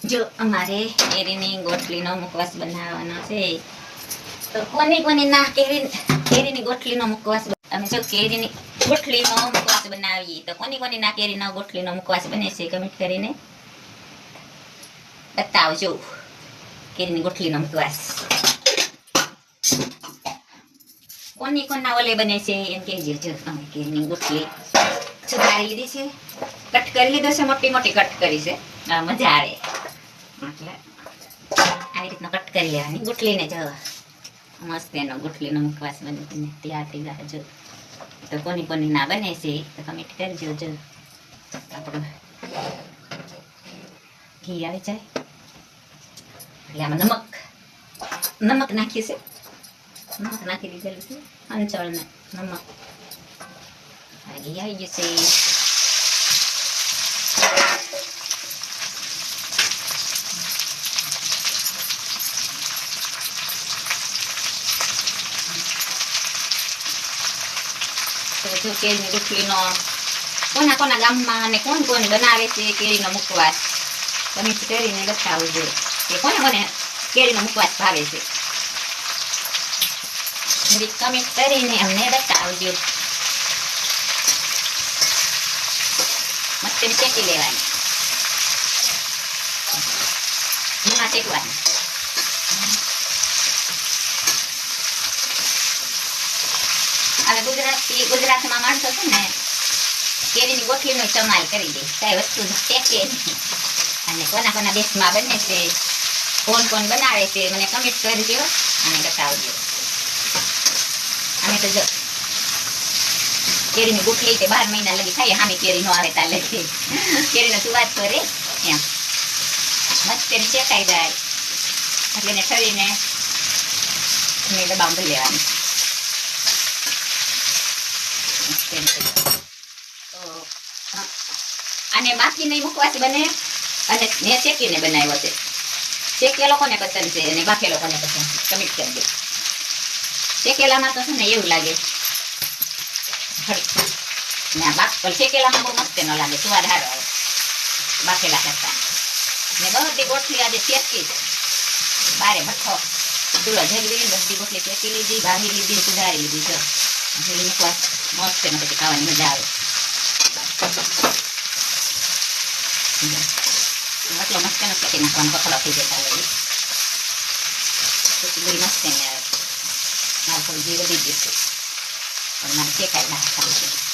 જો અમારે કેરીની ગોટલીનો મુખવાસ બનાવવાનો છે. તો કોની ના કેરીની ગોટલીનો મુખવાસ અમે જો કેરીની ગોટલીનો મુખવાસ બનાવીએ તો કોની ના કેરીનો ગોટલીનો મુખવાસ બને છે કમેન્ટ કરીને બતાવજો. કેરીની ગોટલીનો મુખવાસ કોના ઓલે બને છે એમ કહેજો. જો અમે કેરીની ગોટલી સુધારી લીધી છે, કટ કરી લીધો છે, મોટી મોટી કટ કરી છે. મજા આવે એટલે આવી રીતના કટ કરી લેવાની ગોટલીને. જો મસ્ત એનો ગોટલીનો મુખવાસ બને તૈયાર થઈ જાય. જો તો કોની ના બને છે તો કમેન્ટ કરજો. જો આપણું ઘી આવી જાય એટલે આમાં નમક નાખીએ છે. નમક નાખી દીધેલું છે, અંચળ ને નમક. ઘી આવી જશે. જો કેરીની ગોટલીનો કોના ગામમાં અને કોણ બનાવે છે કેરીનો મુખવાસ કમેન્ટ કરીને બતાવજો કે કોને કેરીનો મુખવાસ ભાવે છે. કમેન્ટ કરીને અમને બતાવજો. મસ્ત શેકી લેવાની, એમાં શેકવાની. હવે ગુજરાતમાં માણસો છે ને કેરીની ગોટલીનો ઇસ્તેમાલ કરી દે, કઈ વસ્તુ શેકે નહીં. અને કોના દેશમાં બને છે, કોણ બનાવે છે મને કમેન્ટ કરજો અને બતાવજો. અમે તો જો કેરીની ગોટલી તે 12 મહિના લગી ખાઈએ. હામી કેરી નો આવે ત્યાં લગી કેરીનો સુવાદ કરે એમ મસ્ત એની શેકાઈ જાય એટલે એને ઠરીને ડબ્બામાં ભરી લેવાની. તો આને બાફીને મુખવાસ બને અને મેં શેકીને બનાવ્યો છે. શેકેલો કોને પસંદ છે અને બાફેલો કોને પસંદ છે કમેન્ટ કરજો. શેકેલામાં તો છે ને એવું લાગે ને આ બાફેલ શેકેલામાં બહુ મસ્ત ન લાગે, સ્વાદ સારો આવે બાફેલા કરતા. ને બધી ગોટલી આજે શેકી બારે ભઠ્ઠો ચૂલો જગડી બધી ગોટલી શેકી લીધી, ભાવી લીધી, સુધારી લીધી. જો મુખવાસ મસ્ત એનો પછી ખાવાની મજા આવે. એટલો મસ્ત એનો શેકી નાખવાનો પકડો થઈ જતા હોય બધી મસ્ત એને આવે. મારે થોડું ઘી વધી ગયું છે પણ મારે શેકાઈ નાખવાનું.